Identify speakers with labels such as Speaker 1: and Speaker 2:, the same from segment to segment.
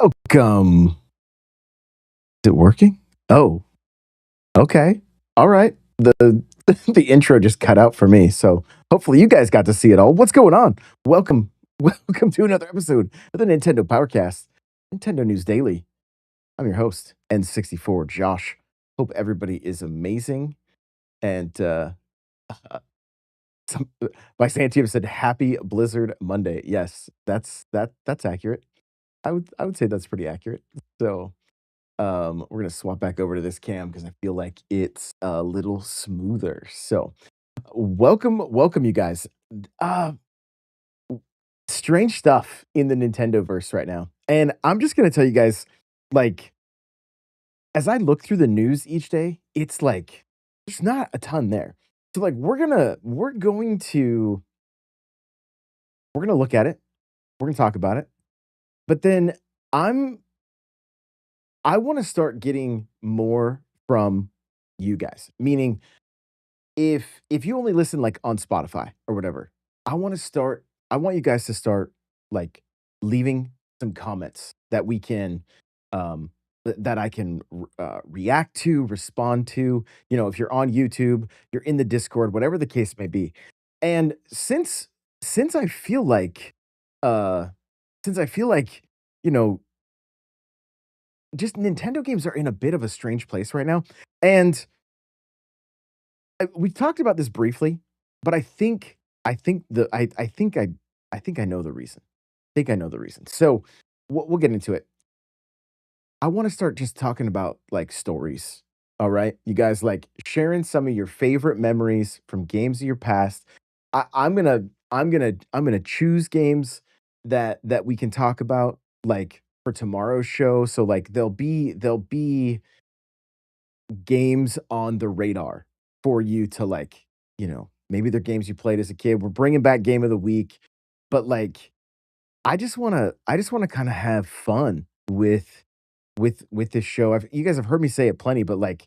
Speaker 1: Welcome. Is it working? Oh, okay. All right. The the intro just cut out for me, so hopefully you guys got to see it all. What's going on? Welcome. Welcome to another episode of the Nintendo Powercast, Nintendo News Daily. I'm your host, N64 Josh. Hope everybody is amazing. And some, my Santiam said happy Blizzard Monday. Yes, that's accurate. I would say that's pretty accurate. So we're gonna swap back over to this cam because I feel like it's a little smoother. So, welcome, you guys. Uh, Strange stuff in the Nintendo verse right now, and I'm just gonna tell you guys, like, as I look through the news each day, it's like there's not a ton there. So, like, we're gonna look at it, we're gonna talk about it, but then I'm I want to start getting more from you guys, meaning if you only listen, like, on Spotify or whatever, I want you guys to start, like, leaving some comments that we can, that I can react to, respond to. You know, if you're on YouTube, you're in the Discord, whatever the case may be. And since I feel like, uh since I feel like, you know, just Nintendo games are in a bit of a strange place right now, and we've talked about this briefly, but I think the I think I know the reason. I think I know the reason. So we'll get into it. I want to start just talking about like stories. All right, you guys, like sharing some of your favorite memories from games of your past. I'm gonna choose games that we can talk about like for tomorrow's show. So like there'll be games on the radar for you to like, maybe they're games you played as a kid. We're bringing back game of the week, but like I just want to kind of have fun with this show. You guys have heard me say it plenty, but like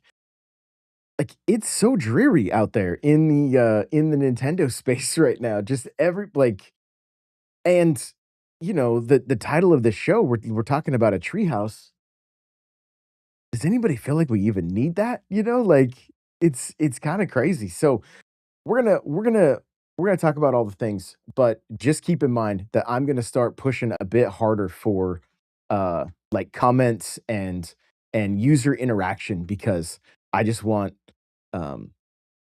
Speaker 1: it's so dreary out there in the Nintendo space right now. Just every like and the title of this show we're talking about a treehouse. Does anybody feel like we even need that? Like it's kind of crazy. So we're gonna talk about all the things, but just keep in mind that I'm gonna start pushing a bit harder for like comments and user interaction because I just want um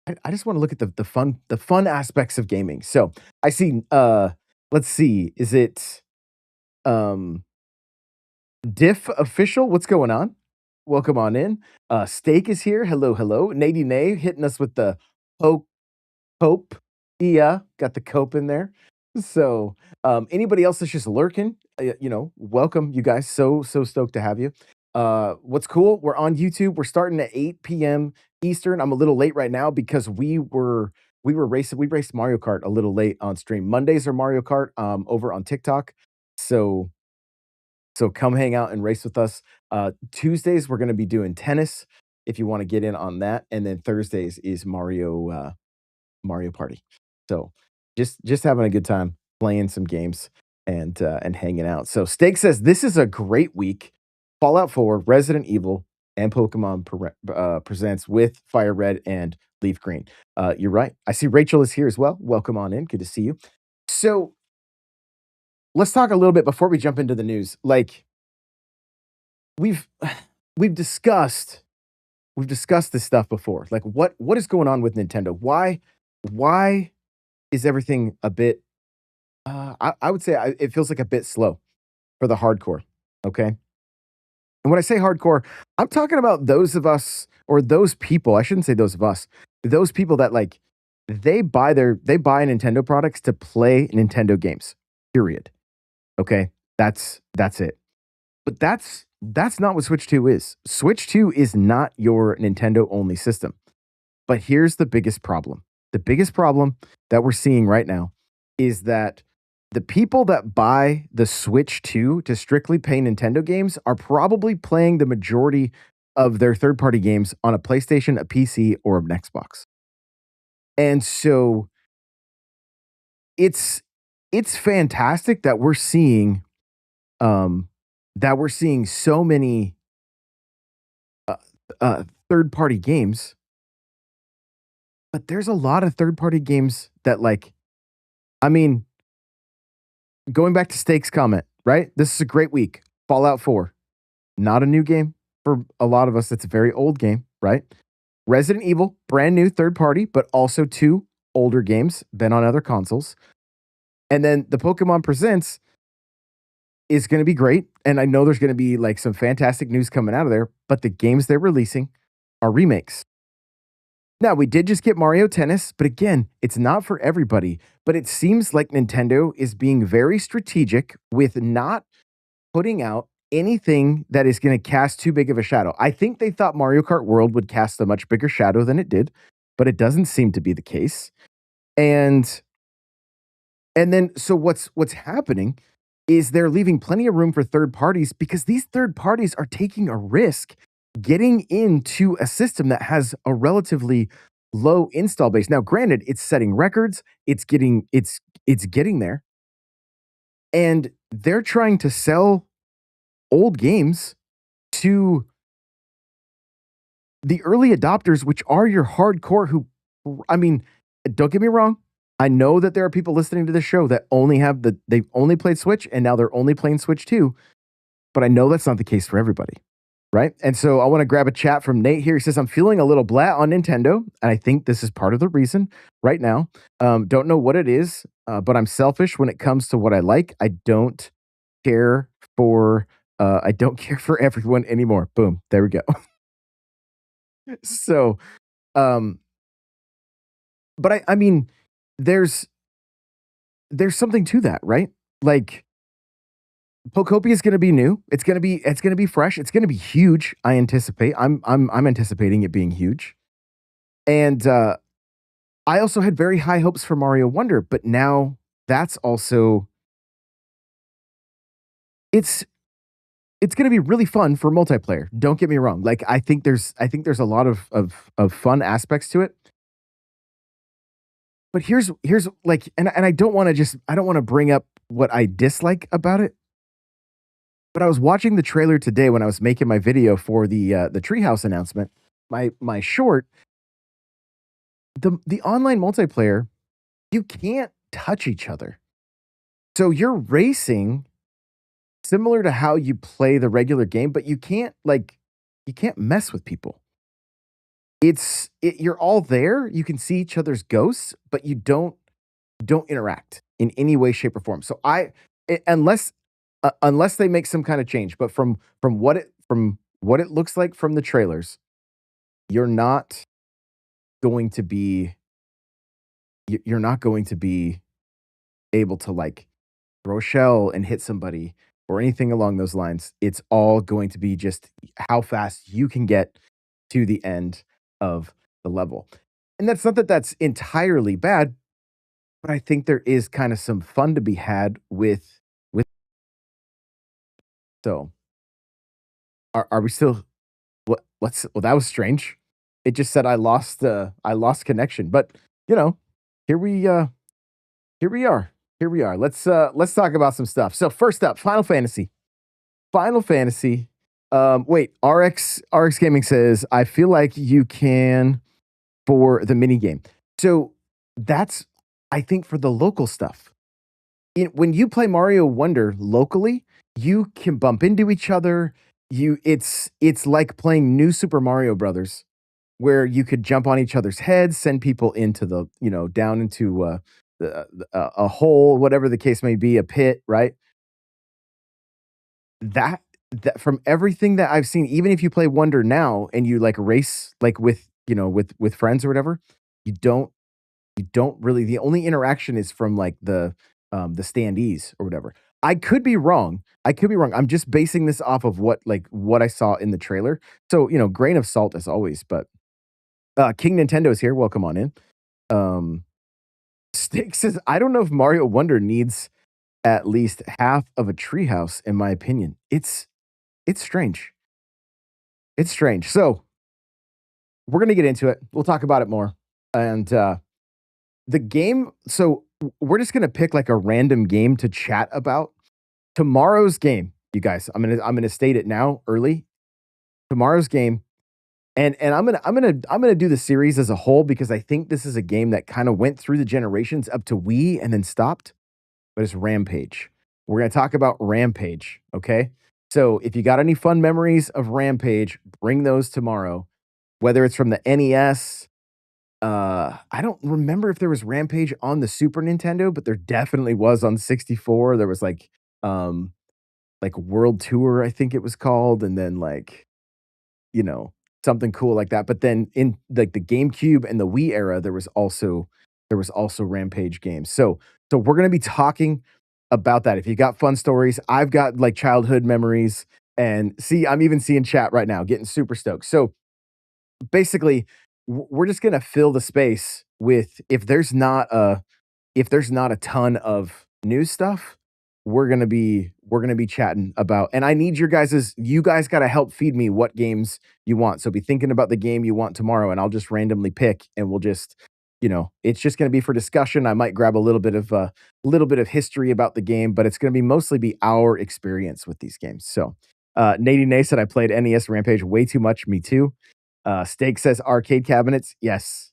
Speaker 1: I just want to look at the fun aspects of gaming. So I see let's see, is it um Diff official? What's going on? Welcome on in. Steak is here. Hello, hello. Nady Nay hitting us with the poke cope. Yeah, got the cope in there. So, anybody else that's just lurking, welcome you guys. So stoked to have you. What's cool? We're on YouTube. We're starting at 8 p.m. Eastern. I'm a little late right now because we raced Mario Kart a little late on stream. Mondays are Mario Kart over on TikTok. So come hang out and race with us. Tuesdays we're gonna be doing tennis if you want to get in on that, and then Thursdays is Mario Party. So just having a good time playing some games and hanging out. So Steak says this is a great week. Fallout 4, Resident Evil, and Pokemon presents with Fire Red and Leaf Green. You're right. I see Rachel is here as well. Welcome on in. Good to see you. So let's talk a little bit before we jump into the news. Like we've we've discussed we've discussed this stuff before. Like what is going on with Nintendo? Why is everything a bit I would say it feels like a bit slow for the hardcore. Okay. And when I say hardcore, I'm talking about those of us or those people. I shouldn't say those of us. Those people that like they buy Nintendo products to play Nintendo games. Period. Okay. That's it. But that's not what Switch 2 is. Switch 2 is not your Nintendo only system. But here's the biggest problem. The biggest problem that we're seeing right now is that the people that buy the Switch 2 to strictly play Nintendo games are probably playing the majority of their third party games on a PlayStation, a PC, or an Xbox. And so it's it's fantastic that we're seeing um that we're seeing so many third-party games, but there's a lot of third-party games that, like, I mean, going back to Steak's comment, right? This is a great week. Fallout 4, not a new game for a lot of us. It's a very old game, right? Resident Evil, brand new third party, but also two older games, been on other consoles. And then the Pokemon Presents is going to be great. And I know there's going to be like some fantastic news coming out of there, but the games they're releasing are remakes. Now, we did just get Mario Tennis, but again, it's not for everybody. But it seems like Nintendo is being very strategic with not putting out anything that is going to cast too big of a shadow. I think they thought Mario Kart World would cast a much bigger shadow than it did, but it doesn't seem to be the case. And then so what's happening is they're leaving plenty of room for third parties because these third parties are taking a risk getting into a system that has a relatively low install base. Now, granted, it's setting records, it's getting there, and they're trying to sell old games to the early adopters, which are your hardcore who, I mean, don't get me wrong. I know that there are people listening to this show that they've only played Switch and now they're only playing Switch 2, but I know that's not the case for everybody. Right. And so I want to grab a chat from Nate here. He says, I'm feeling a little blah on Nintendo. And I think this is part of the reason right now. Don't know what it is, but I'm selfish when it comes to what I like. Care for I don't care for everyone anymore. Boom. There we go. So, um, but I mean, there's something to that, right? Like Pokopia is going to be new. It's going to be fresh. It's going to be huge. I anticipate. I'm anticipating it being huge. And I also had very high hopes for Mario Wonder, but now that's also it's going to be really fun for multiplayer. Don't get me wrong. Like I think there's a lot of fun aspects to it. But here's like and I don't want to bring up what I dislike about it. But I was watching the trailer today when I was making my video for the Treehouse announcement. My short, the online multiplayer, you can't touch each other. So you're racing similar to how you play the regular game, but you can't mess with people. You're all there. You can see each other's ghosts, but you don't interact in any way, shape, or form. So unless they make some kind of change, but from what it looks like from the trailers, you're not going to be you're not going to be able to like throw a shell and hit somebody or anything along those lines. It's all going to be just how fast you can get to the end of the level. And that's not that that's entirely bad, but I think there is kind of some fun to be had with so are we still well that was strange. It just said I lost connection. But you know, here we here we are. Here we are. Let's talk about some stuff. So first up, Final Fantasy. Final Fantasy. Wait, RX Gaming says, I feel like you can for the mini game. So that's I think for the local stuff. When you play Mario Wonder locally, you can bump into each other. It's like playing New Super Mario Brothers, where you could jump on each other's heads, send people into the down into a hole, whatever the case may be, a pit, right? That that from everything that I've seen, even if you play Wonder now and you like race like with with friends or whatever, you don't you don't really the only interaction is from like the standees or whatever. I could be wrong. I could be wrong. I'm just basing this off of what I saw in the trailer. So, grain of salt as always, but King Nintendo is here. Welcome on in. Um Stick says, I don't know if Mario Wonder needs at least half of a treehouse, in my opinion. It's strange. It's strange. So we're gonna get into it. We'll talk about it more. And the game, so we're just gonna pick like a random game to chat about. Tomorrow's game. you guys. I'm gonna state it now early. Tomorrow's game, and I'm gonna do the series as a whole because I think this is a game that kind of went through the generations up to Wii and then stopped. But it's Rampage. We're gonna talk about Rampage. Okay. So if you got any fun memories of Rampage, bring those tomorrow. Whether it's from the NES, I don't remember if there was Rampage on the Super Nintendo, but there definitely was on 64. There was um, like World Tour, I think it was called, and then you know, something cool like that. But then in like the GameCube and the Wii era, there was also Rampage games. So we're gonna be talking about that. If you got fun stories, I've got like childhood memories. And see, I'm even seeing chat right now, getting super stoked. So basically, we're just gonna fill the space with if there's not a ton of new stuff, we're gonna be chatting about, and I need you guys gotta help feed me what games you want. So be thinking about the game you want tomorrow, and I'll just randomly pick, and we'll just, it's just gonna be for discussion. I might grab a little bit of history about the game, but it's gonna be mostly be our experience with these games. So Nady Nay said I played NES Rampage way too much. Me too. Steak says arcade cabinets. Yes.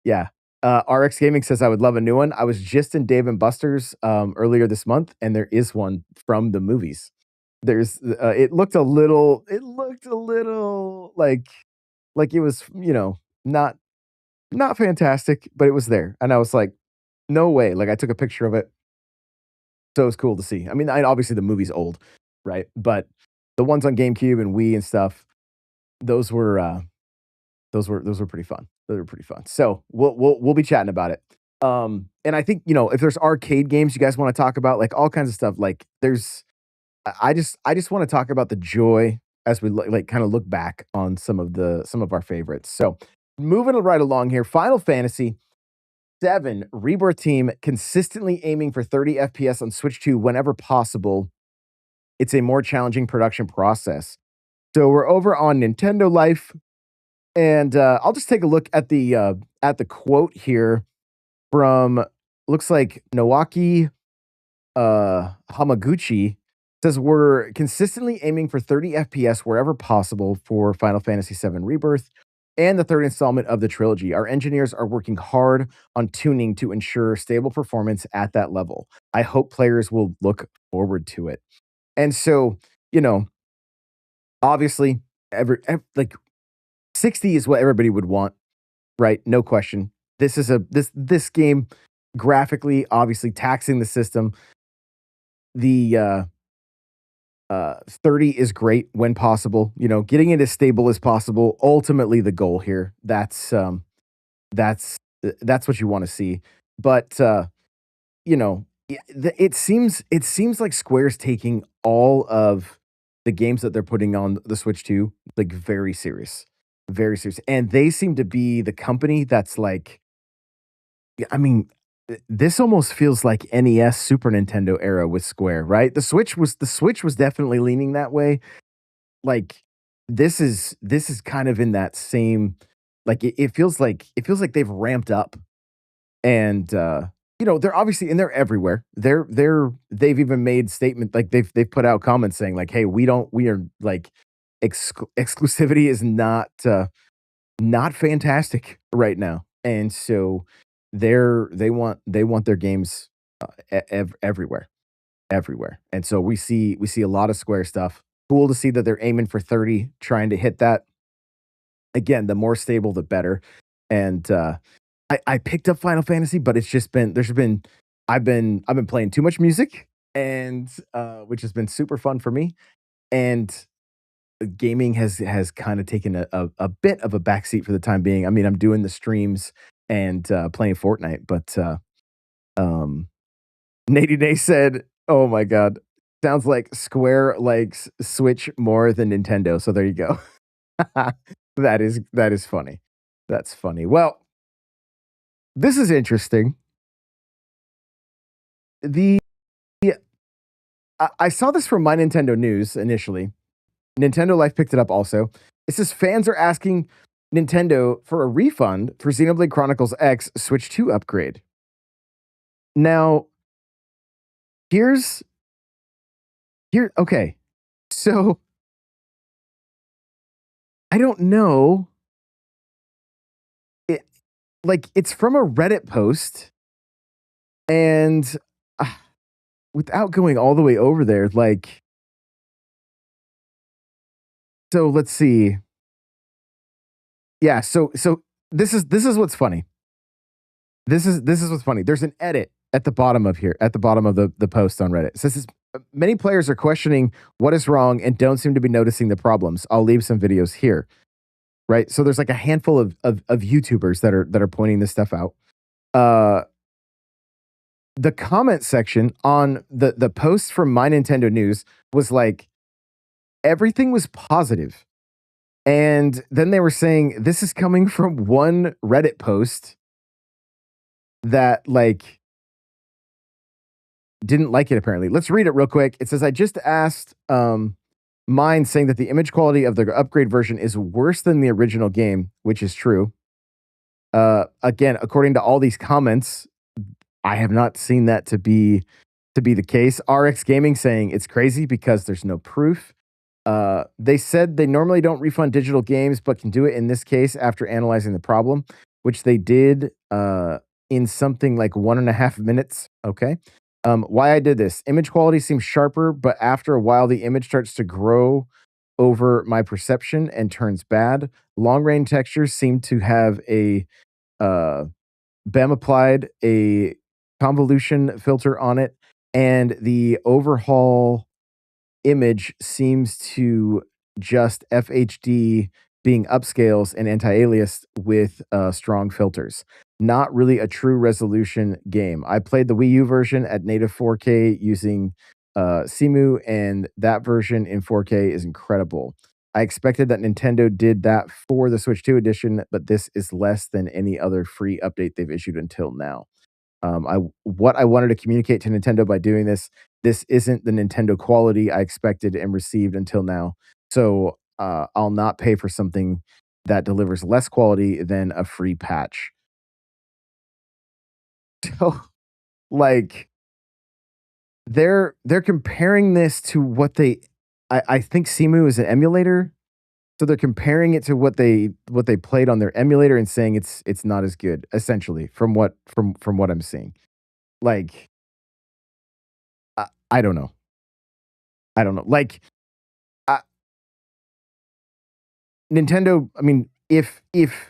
Speaker 1: Yeah. RX Gaming says I would love a new one. I was just in Dave and Buster's earlier this month, and there is one from the movies. It looked a little like it was, not fantastic, but it was there. And I was like, no way. Like I took a picture of it. So it was cool to see. I mean, obviously the movie's old, right? But the ones on GameCube and Wii and stuff, those were those were pretty fun. Those were pretty fun. So we'll be chatting about it. And I think, if there's arcade games you guys want to talk about, like all kinds of stuff, like I just want to talk about the joy as we like kind of look back on some of our favorites. So moving right along here, Final Fantasy 7 Rebirth Team consistently aiming for 30 FPS on Switch 2 whenever possible. It's a more challenging production process. So we're over on Nintendo Life, and I'll just take a look at the quote here from, looks like Noaki Hamaguchi. Says we're consistently aiming for 30 FPS wherever possible for Final Fantasy VII Rebirth and the third installment of the trilogy. Our engineers are working hard on tuning to ensure stable performance at that level. I hope players will look forward to it. And so, you know, obviously, like 60 is what everybody would want, right? No question. This game graphically, obviously taxing the system. The 30 is great when possible. Getting it as stable as possible. Ultimately, the goal here. That's what you want to see. But it seems like Square's taking all of the games that they're putting on the Switch 2 like very serious, and they seem to be the company that's like, yeah, I mean, this almost feels like NES, Super Nintendo era with Square, right? The Switch was definitely leaning that way. Like this is kind of in that same, like it feels like they've ramped up, and they're obviously, and they're everywhere. They've even made statement, like they've put out comments saying like, hey, we are like exclusivity is not fantastic right now. And so they want their games everywhere, everywhere. And so we see a lot of Square stuff. Cool to see that they're aiming for 30, trying to hit that. Again, the more stable the better. And I picked up Final Fantasy, but it's just been there's been I've been playing too much music, and which has been super fun for me. And gaming has kind of taken a bit of a backseat for the time being. I mean, I'm doing the streams and playing Fortnite, but um, Nady Nay said, "Oh my god, sounds like Square likes Switch more than Nintendo." So there you go. That is funny. That's funny. Well, this is interesting. The I saw this from My Nintendo News initially. Nintendo Life picked it up also. It says fans are asking Nintendo for a refund for Xenoblade Chronicles X Switch 2 upgrade. Now, here's here okay. So I don't know. It like it's from a Reddit post, and uh, without going all the way over there, like, so let's see. Yeah, so this is what's funny. This is what's funny. There's an edit at the bottom of here, at the bottom of the post on Reddit. It says this, many players are questioning what is wrong and don't seem to be noticing the problems. I'll leave some videos here. Right. So there's like a handful of YouTubers that are pointing this stuff out. Uh the comment section on the post from My Nintendo News was like everything was positive. And then they were saying this is coming from one Reddit post that like didn't like it apparently. Let's read it real quick. It says I just asked mine saying that the image quality of the upgrade version is worse than the original game, which is true. Again, according to all these comments, I have not seen that to be the case. RX Gaming saying it's crazy because there's no proof. They said they normally don't refund digital games, but can do it in this case after analyzing the problem, which they did in something like 1.5 minutes. Okay. Why I did this. Image quality seems sharper, but after a while, the image starts to grow over my perception and turns bad. Long range textures seem to have a uh, BEM applied a convolution filter on it, and the overhaul image seems to just FHD being upscales and anti-aliased with strong filters. Not really a true resolution game. I played the Wii U version at native 4K using Simu, and that version in 4K is incredible. I expected that Nintendo did that for the Switch 2 edition, but this is less than any other free update they've issued until now. I what I wanted to communicate to Nintendo by doing this, this isn't the Nintendo quality I expected and received until now. So I'll not pay for something that delivers less quality than a free patch. So like they're comparing this to what they I think Simu is an emulator. So they're comparing it to what they played on their emulator and saying it's not as good, essentially, from what I'm seeing. Like I don't know. I don't know. Like uh, Nintendo, I mean, if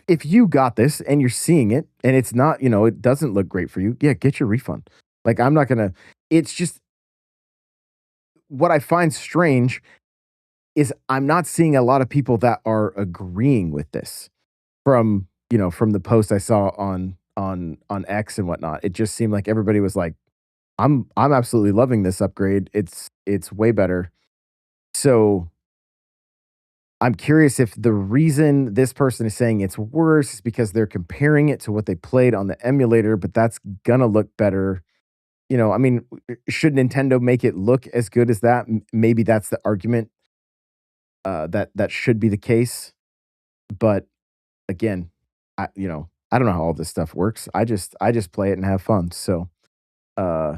Speaker 1: you got this and you're seeing it and it's not, it doesn't look great for you, yeah, get your refund. Like I'm not gonna. It's just what I find strange is I'm not seeing a lot of people that are agreeing with this from the post I saw on X and whatnot. It just seemed like everybody was like, I'm absolutely loving this upgrade. It's way better. So I'm curious if the reason this person is saying it's worse is because they're comparing it to what they played on the emulator, but that's gonna look better. I mean, should Nintendo make it look as good as that? Maybe that's the argument. That should be the case. But again, I don't know how all this stuff works. I just play it and have fun. So, uh,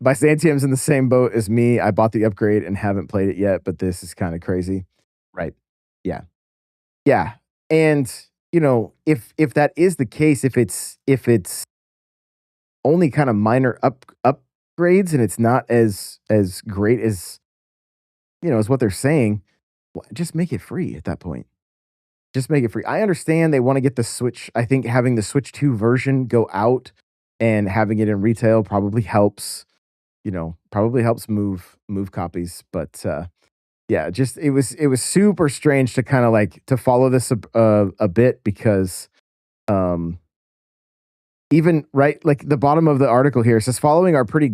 Speaker 1: Byzantium's in the same boat as me. I bought the upgrade and haven't played it yet, but this is kind of crazy. Right. Yeah. Yeah. And if that is the case, if it's only kind of minor upgrades and it's not as great as what they're saying, just make it free at that point. Just make it free. I understand they want to get the Switch. I think having the Switch 2 version go out and having it in retail probably helps, probably helps move copies, but yeah, just it was super strange to kind of like to follow this a bit because um even right, like the bottom of the article here says, following our pretty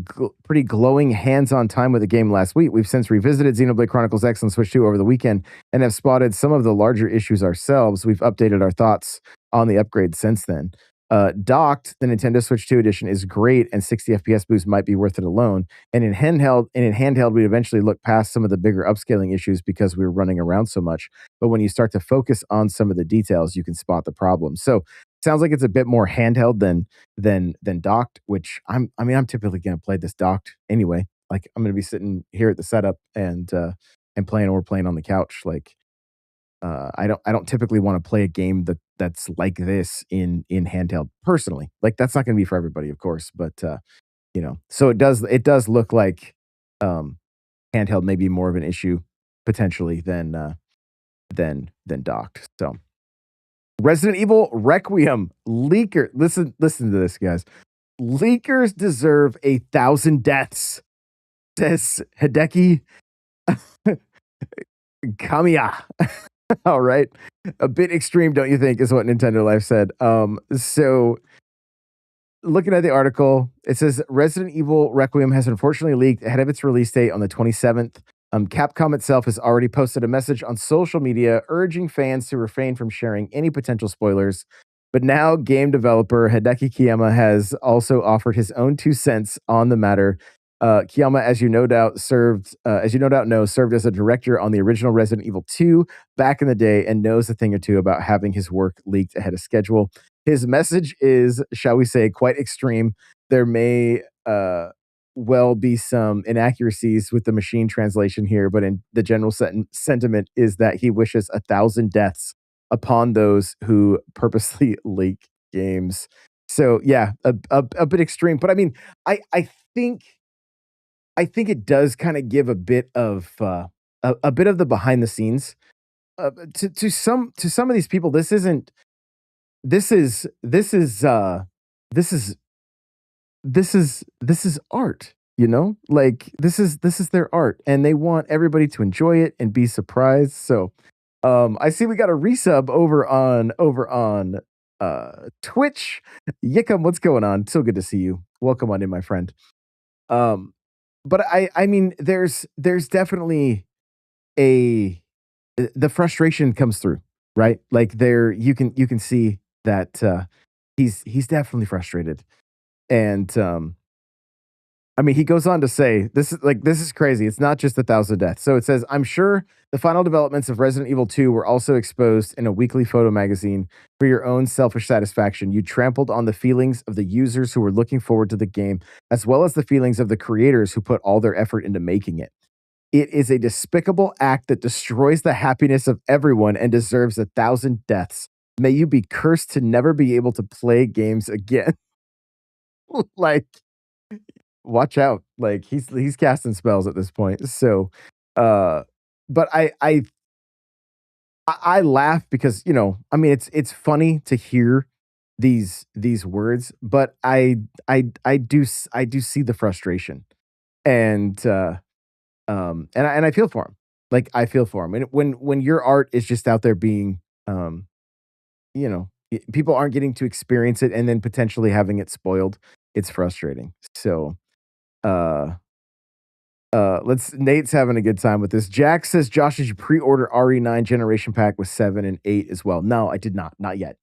Speaker 1: glowing hands-on time with the game last week, we've since revisited Xenoblade Chronicles X on Switch 2 over the weekend and have spotted some of the larger issues ourselves. We've updated our thoughts on the upgrade since then. Docked, the Nintendo Switch 2 edition is great, and 60 FPS boost might be worth it alone. And in handheld, we'd eventually look past some of the bigger upscaling issues because we were running around so much. But when you start to focus on some of the details, you can spot the problem. So sounds like it's a bit more handheld than docked, which I'm typically gonna play this docked anyway. like, I'm gonna be sitting here at the setup and playing or playing on the couch, like, I don't typically wanna play a game that's like this in handheld personally. Like, that's not gonna be for everybody, of course, but, so it does look like, um, handheld may be more of an issue potentially than docked, so Resident Evil Requiem leaker listen to this, guys. "Leakers deserve 1,000 deaths," says Hideki Kamiya. All right. A bit extreme, don't you think, is what Nintendo Life said. So looking at the article, it says Resident Evil Requiem has unfortunately leaked ahead of its release date on the 27th. Capcom itself has already posted a message on social media urging fans to refrain from sharing any potential spoilers. But now, game developer Hideki Kiyama has also offered his own 2 cents on the matter. Kiyama, as you no doubt know, served as a director on the original Resident Evil 2 back in the day and knows a thing or two about having his work leaked ahead of schedule. His message is, shall we say, quite extreme. There may well be some inaccuracies with the machine translation here, but in the general sentiment is that he wishes 1,000 deaths upon those who purposely leak games. So yeah, a bit extreme, but I mean, I think I think it does kind of give a bit of a bit of the behind the scenes to some of these people. This is this is this is this is art, like this is their art, and they want everybody to enjoy it and be surprised. So I see we got a resub over on Twitch. Yikum, what's going on? So good to see you. Welcome on in, my friend. Um, but I mean, there's definitely a the frustration comes through, right? Like there, you can see that he's definitely frustrated, and I mean, he goes on to say, this is crazy. It's not just 1,000 deaths. So it says, I'm sure the final developments of Resident Evil 2 were also exposed in a weekly photo magazine for your own selfish satisfaction. You trampled on the feelings of the users who were looking forward to the game, as well as the feelings of the creators who put all their effort into making it. It is a despicable act that destroys the happiness of everyone and deserves 1,000 deaths. May you be cursed to never be able to play games again. Like, watch out. Like he's casting spells at this point. So uh but I laugh because, I mean it's funny to hear these words, but I do see the frustration. And and I feel for him. Like I feel for him. And when your art is just out there being people aren't getting to experience it and then potentially having it spoiled, it's frustrating. So uh let's Nate's having a good time with this. Jack says, Josh, did you pre-order RE9 generation pack with 7 and 8 as well? No, I did not. Not yet.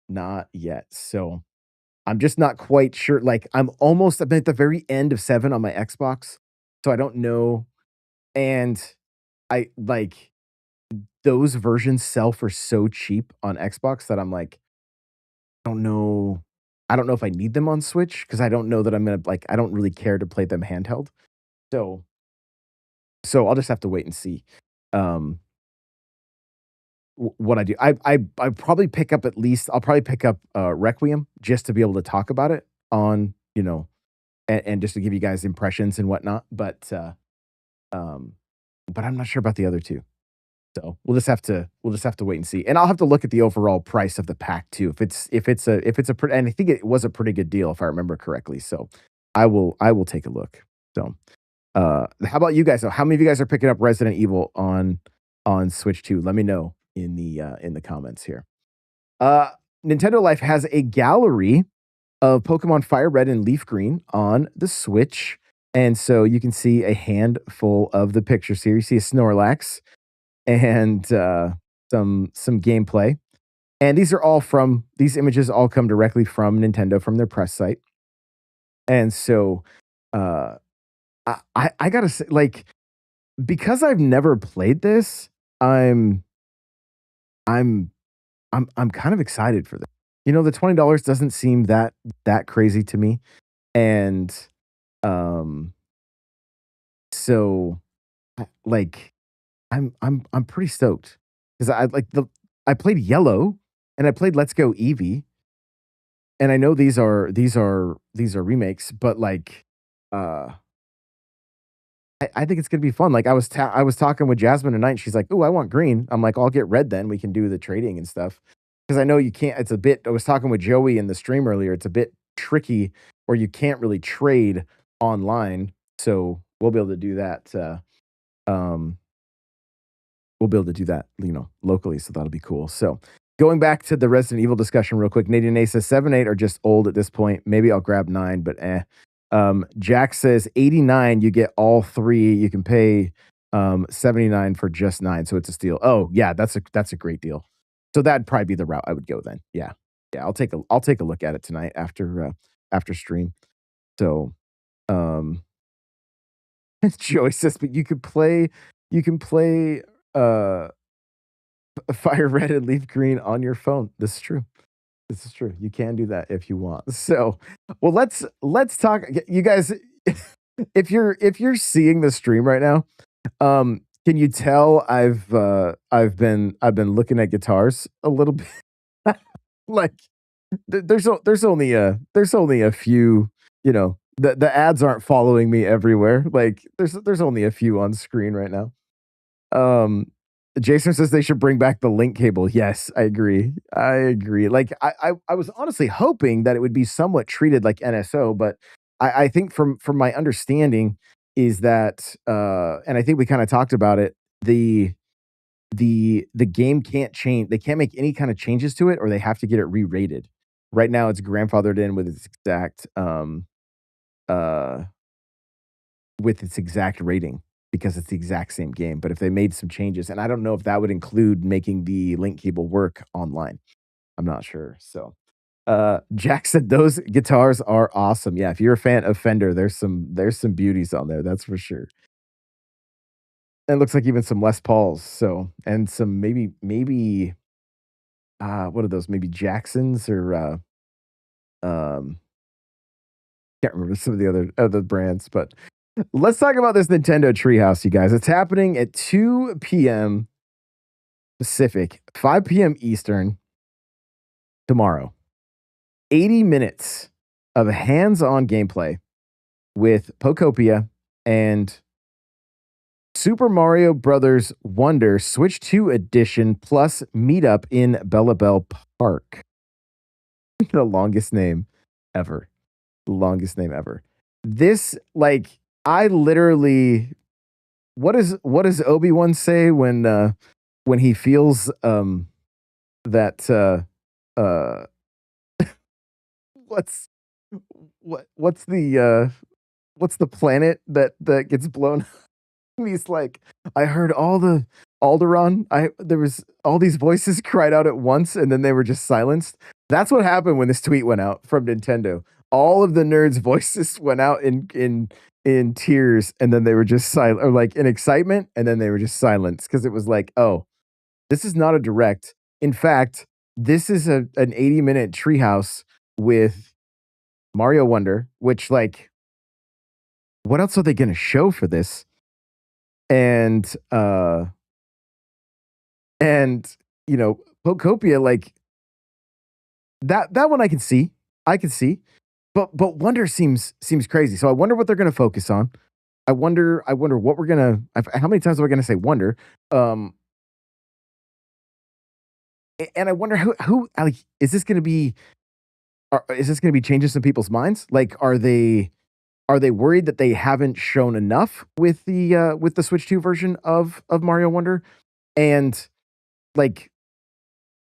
Speaker 1: Not yet. So I'm just not quite sure. Like I'm at the very end of 7 on my Xbox. So I don't know. And I like those versions sell for so cheap on Xbox that I'm like, I don't know. I don't know if I need them on Switch because I don't know that I'm gonna like I don't really care to play them handheld. So so I'll just have to wait and see. Um what I do. I probably pick up at least I'll probably pick up, Requiem just to be able to talk about it on, and just to give you guys impressions and whatnot, um, but I'm not sure about the other 2. So, we'll just have to wait and see, and I'll have to look at the overall price of the pack too, if it's a pre and I think it was a pretty good deal if I remember correctly, so I will take a look. So, how about you guys, though? How many of you guys are picking up Resident Evil on Switch 2? Let me know in the comments here. Uh, Nintendo Life has a gallery of Pokemon Fire Red and Leaf Green on the Switch, and so you can see a handful of the pictures here. You see a Snorlax and some gameplay, and these images all come directly from Nintendo from their press site, and so uh, I gotta say, like, because I've never played this, I'm I'm I'm kind of excited for this. The $20 doesn't seem that crazy to me, and, um, So, like, I'm pretty stoked because I played Yellow and I played Let's Go Eevee, and I know these are remakes, but uh, I think it's gonna be fun. Like I was talking with Jasmine tonight, and she's like, "Ooh, I want green." I'm like, "I'll get red then. We can do the trading and stuff." Because I know you can't. It's a bit. I was talking with Joey in the stream earlier. It's a bit tricky, or you can't really trade online. So we'll be able to do that. Um, we'll be able to do that, locally. So that'll be cool. So going back to the Resident Evil discussion real quick, Nadine A says 7, 8 are just old at this point. Maybe I'll grab 9, but eh. Jack says 89, you get all three. You can pay 79 for just 9, so it's a steal. Oh yeah, that's a great deal. So that'd probably be the route I would go then. Yeah. Yeah, I'll take a look at it tonight after stream. So Joey says, but you can play uh Fire Red and Leaf Green on your phone. This is true. This is true. You can do that if you want. So, well, let's talk. You guys, if you're seeing the stream right now, can you tell I've been looking at guitars a little bit? Like there's only a few. The ads aren't following me everywhere. Like there's only a few on screen right now. Um, Jason says they should bring back the link cable. Yes, I agree. I agree. Like I was honestly hoping that it would be somewhat treated like NSO, but I think from my understanding is that and I think we kind of talked about it, the game can't change. They can't make any kind of changes to it, or they have to get it re-rated. Right now it's grandfathered in uh with its exact rating because it's the exact same game. But if they made some changes, and I don't know if that would include making the link cable work online. I'm not sure. So Jack said those guitars are awesome. Yeah, if you're a fan of Fender, there's some beauties on there, that's for sure. And it looks like even some Les Pauls. So and some maybe what are those? Maybe Jacksons or um can't remember some of the other brands, but let's talk about this Nintendo Treehouse, you guys. It's happening at 2 p.m. Pacific, 5 p.m. Eastern tomorrow. 80 minutes of hands-on gameplay with Pokopia and Super Mario Brothers Wonder Switch 2 Edition plus meetup in Bella Bell Park. The longest name ever. The longest name ever. This, like, I literally what does Obi-Wan say when he feels that uh what's what's what's the planet that gets blown. He's like, I heard all the Alderaan. There was all these voices cried out at once, and then they were just silenced. That's what happened when this tweet went out from Nintendo. All of the nerds' voices went out in tears, and then they were just silent, or like in excitement, and then they were just silenced because it was like, oh, this is not a direct. In fact, this is an 80-minute treehouse with Mario Wonder, which like, what else are they going to show for this? And and Pokopia, like that one I can see. I can see. But Wonder seems crazy. So I wonder what they're gonna focus on. I wonder what we're gonna how many times are we gonna say Wonder? Um and I wonder who like is this gonna be is this gonna be changing some people's minds? Like are they worried that they haven't shown enough with the Switch 2 version of Mario Wonder? And like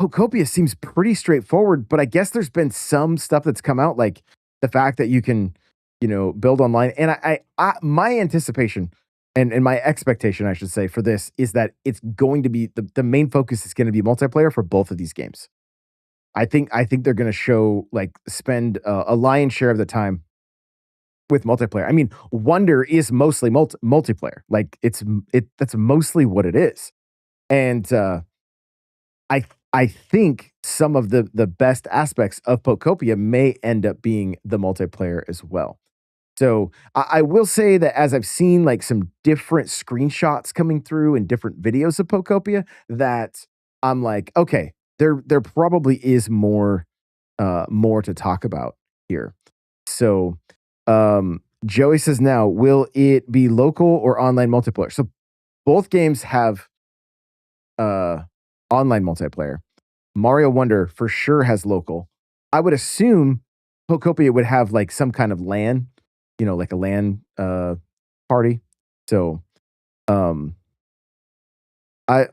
Speaker 1: Pocopia seems pretty straightforward, but I guess there's been some stuff that's come out, like the fact that you can, build online. And my anticipation and my expectation, I should say, for this is that it's going to be the main focus is going to be multiplayer for both of these games. I think they're going to show like spend a lion's share of the time with multiplayer. I mean, Wonder is mostly multiplayer. Like that's mostly what it is. And I think some of the best aspects of Pokopia may end up being the multiplayer as well. So I will say that as I've seen like some different screenshots coming through and different videos of Pokopia, that I'm like, okay, there probably is more to talk about here. So Joey says now, will it be local or online multiplayer? So both games have uh online multiplayer. Mario Wonder for sure has local. I would assume Pokopia would have like some kind of LAN, like a LAN party. So um I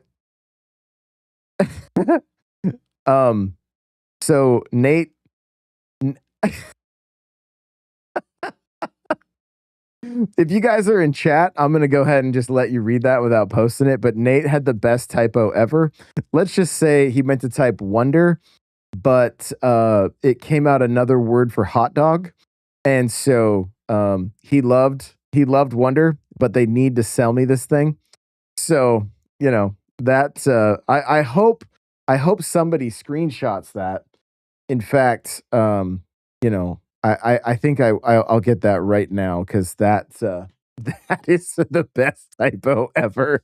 Speaker 1: um so Nate n- if you guys are in chat, I'm gonna go ahead and just let you read that without posting it. But Nate had the best typo ever. Let's just say he meant to type wonder, but it came out another word for hot dog. And so he loved Wonder, but they need to sell me this thing. So, that I hope somebody screenshots that. In fact, I think I'll get that right now because that's that is the best typo ever.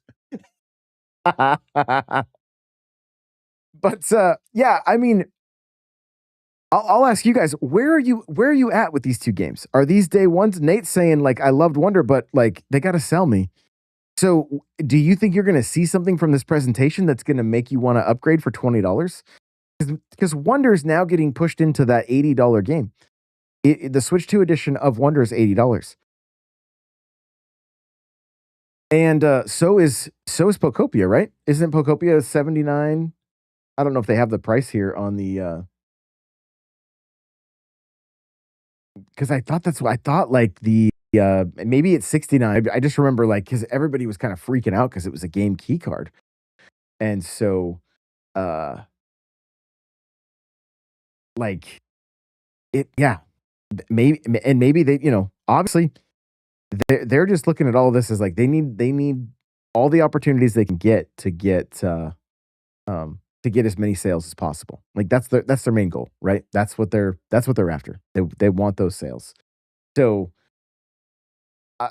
Speaker 1: But yeah, I mean, I'll ask you guys, where are you at with these two games? Are these day ones? Nate's saying like I loved Wonder, but like they got to sell me. So do you think you're going to see something from this presentation that's going to make you want to upgrade for $20? Because Wonder is now getting pushed into that $80 game. The Switch 2 edition of Wonder is $80, and so is Pokopia, right? Isn't Pokopia 79? I don't know if they have the price here on the because I thought that's what I thought. Like maybe it's 69. I just remember like because everybody was kind of freaking out because it was a game key card, and so uh like it yeah maybe they obviously they're just looking at all of this as like they need all the opportunities they can get to get as many sales as possible. Like that's their main goal, right? That's what they're after. They want those sales. So I,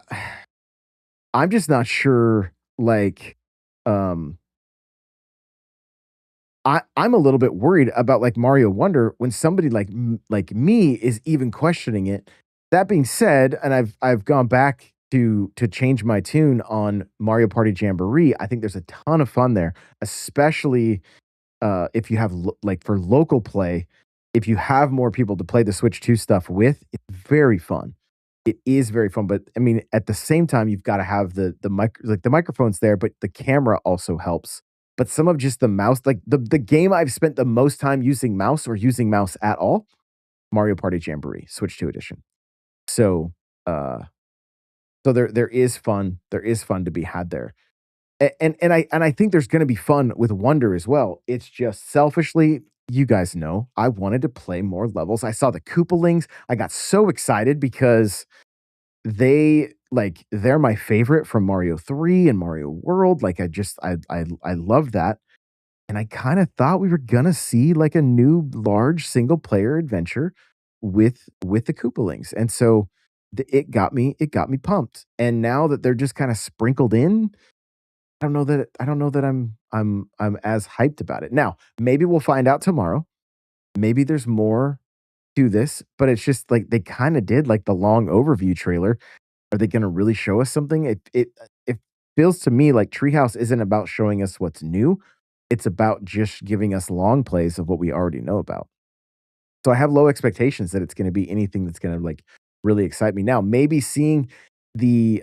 Speaker 1: I'm just not sure. Like, um, I'm a little bit worried about like Mario Wonder when somebody like me is even questioning it. That being said, and I've gone back to change my tune on Mario Party Jamboree. I think there's a ton of fun there, especially if you have like for local play, if you have more people to play the Switch 2 stuff with, it's very fun. It is very fun, but I mean, at the same time, you've got to have the mic like the microphone's there, but the camera also helps. But some of just the mouse, like the game I've spent the most time using mouse or using mouse at all, Mario Party Jamboree, Switch 2 edition. So uh so there is fun. There is fun to be had there. And I think there's gonna be fun with Wonder as well. It's just selfishly, you guys know, I wanted to play more levels. I saw the Koopalings. I got so excited because they're my favorite from Mario 3 and Mario World. Like I love that. And I kind of thought we were gonna see like a new large single player adventure with the Koopalings. And so it got me pumped. And now that they're just kind of sprinkled in, I don't know that I'm as hyped about it. Now, maybe we'll find out tomorrow. Maybe there's more to this, but it's just like they kind of did like the long overview trailer. Are they going to really show us something? It feels to me like Treehouse isn't about showing us what's new. It's about just giving us long plays of what we already know about. So I have low expectations that it's going to be anything that's going to like really excite me. Now, maybe seeing the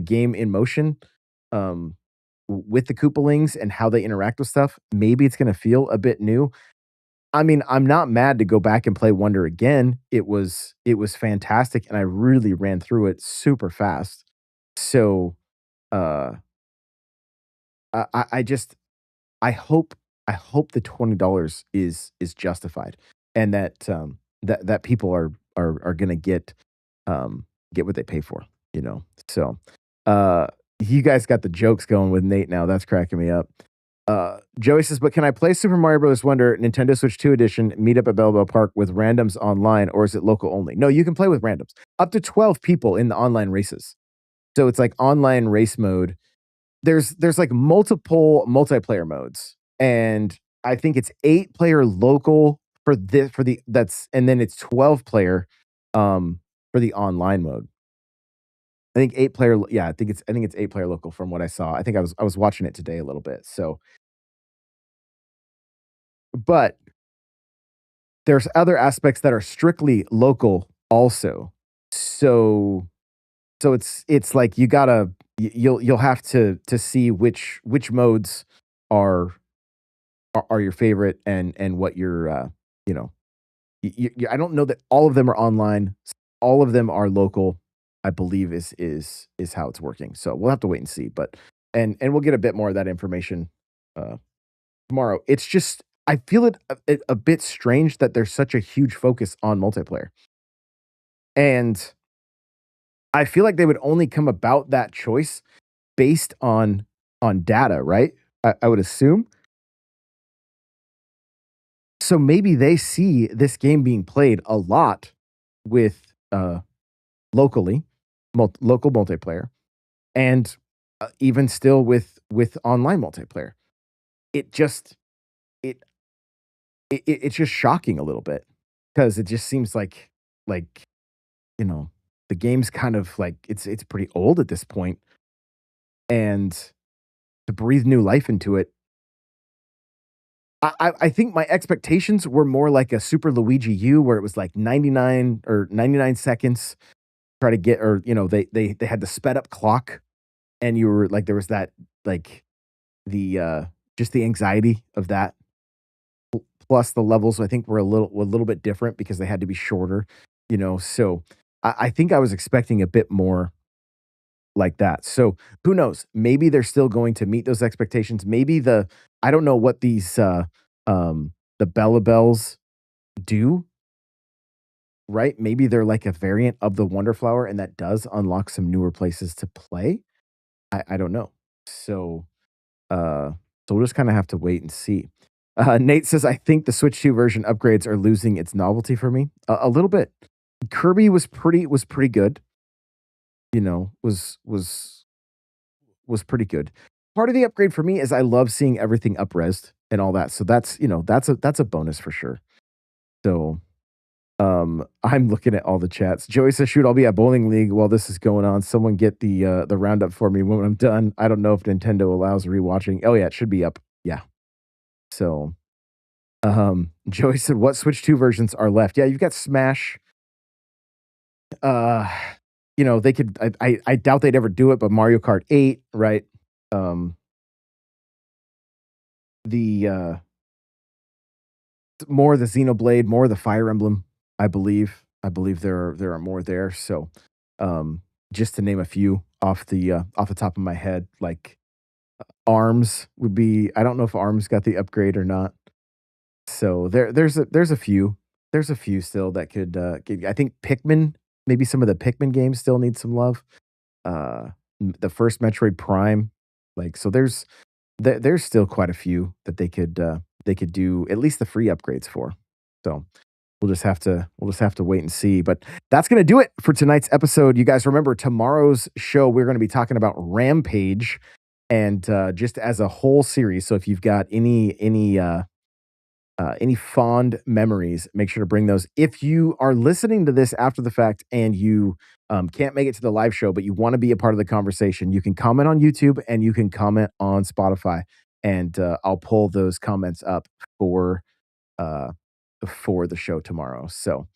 Speaker 1: game in motion um with the Koopalings and how they interact with stuff, maybe it's going to feel a bit new. I mean, I'm not mad to go back and play Wonder again. It was fantastic and I really ran through it super fast. So, uh I just I hope the $20 is justified and that people are going to get what they pay for, you know. So, uh you guys got the jokes going with Nate now. That's cracking me up. Joey says, "But can I play Super Mario Bros. Wonder Nintendo Switch 2 Edition meet up at Balboa Park with randoms online, or is it local only?" No, you can play with randoms. Up to 12 people in the online races. So it's like online race mode. There's like multiple multiplayer modes, and I think it's 8-player local for the that's and then it's 12-player for the online mode. I think 8-player, yeah, I think it's 8-player local from what I saw. I think I was watching it today a little bit. So, but there's other aspects that are strictly local also. So it's like you gotta you'll have to see which modes are are your favorite and what your you know I don't know that all of them are online. All of them are local. I believe is how it's working. So we'll have to wait and see. But and we'll get a bit more of that information uh, tomorrow. It's just I feel it a bit strange that there's such a huge focus on multiplayer, and I feel like they would only come about that choice based on data, right? I would assume. So maybe they see this game being played a lot with locally, local multiplayer, and even still with online multiplayer. It just it, it's just shocking a little bit because it just seems like you know the game's kind of like it's pretty old at this point, and to breathe new life into it. I think my expectations were more like a Super Luigi U, where it was like 99 or 99 seconds. Try to get, or they had the sped up clock, and you were like there was that like the just the anxiety of that, plus the levels I think were a little bit different because they had to be shorter, so I think I was expecting a bit more like that. So who knows? Maybe they're still going to meet those expectations. Maybe I don't know what these the Bella Bells do, right? Maybe they're like a variant of the Wonder Flower, and that does unlock some newer places to play. I don't know. So uh so we'll just kind of have to wait and see. Nate says, I think the Switch 2 version upgrades are losing its novelty for me. A little bit. Kirby was pretty good. Was pretty good. Part of the upgrade for me is I love seeing everything up-resed and all that. So that's a bonus for sure. So I'm looking at all the chats. Joey says, "Shoot, I'll be at bowling league while this is going on. Someone get the roundup for me when I'm done. I don't know if Nintendo allows rewatching. Oh yeah, it should be up. Yeah. So, Joey said, "What Switch 2 versions are left?" Yeah, you've got Smash. Uh, they could. I doubt they'd ever do it, but Mario Kart 8, right? Um, the more the Xenoblade, more the Fire Emblem. I believe. I believe there are more there. So, just to name a few off the top of my head, like Arms would be. I don't know if Arms got the upgrade or not. So there's a few still that could I think Pikmin, maybe some of the Pikmin games still need some love. The first Metroid Prime, like so there's still quite a few that they could do at least the free upgrades for. So we'll just have to wait and see. But that's gonna do it for tonight's episode. You guys remember tomorrow's show, we're gonna be talking about Rampage and just as a whole series. So if you've got any fond memories, make sure to bring those. If you are listening to this after the fact and you can't make it to the live show, but you want to be a part of the conversation, you can comment on YouTube and you can comment on Spotify, and I'll pull those comments up for uh, for the show tomorrow. So,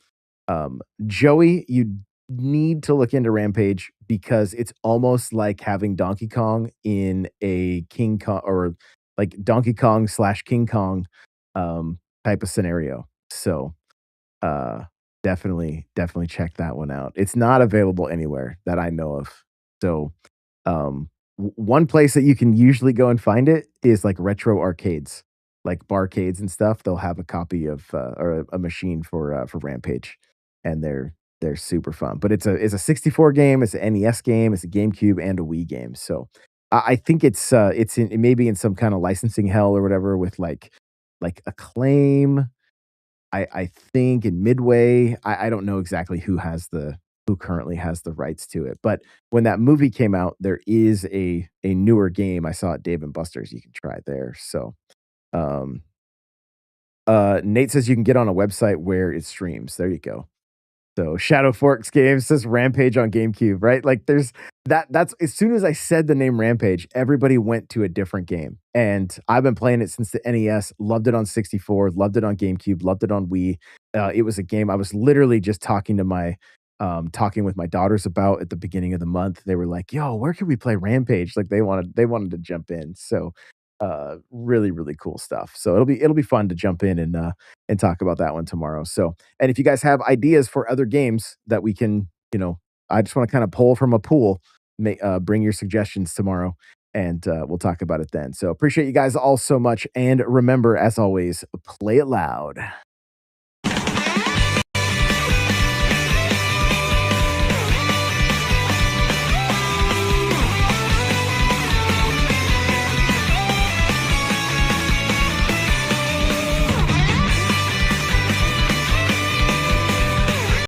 Speaker 1: Joey, you need to look into Rampage because it's almost like having Donkey Kong in a King Kong, or like Donkey Kong slash King Kong type of scenario. So, uh, definitely check that one out. It's not available anywhere that I know of. So, one place that you can usually go and find it is like retro arcades, like barcades and stuff. They'll have a copy of or a machine for Rampage, and they're super fun. But it's a 64 game, it's an NES game, it's a GameCube and a Wii game. So I think it's in it may be in some kinda licensing hell or whatever with, like, Acclaim, I think, in Midway. I don't know exactly who currently has the rights to it, but when that movie came out, there is a newer game I saw at Dave& and Buster's you can try there, so, um Nate says you can get on a website where it streams. There you go. So Shadow Forks Games says Rampage on GameCube, right? Like there's that's as soon as I said the name Rampage, everybody went to a different game. And I've been playing it since the NES, loved it on 64, loved it on GameCube, loved it on Wii. It was a game I was literally just talking with my daughters about at the beginning of the month. They were like, "Yo, where can we play Rampage?" Like they wanted to jump in. So really really cool stuff. So it'll be fun to jump in and talk about that one tomorrow. So, and if you guys have ideas for other games that we can, I just want to kind of pull from a pool, bring your suggestions tomorrow and we'll talk about it then. So, appreciate you guys all so much. And remember, as always, play it loud.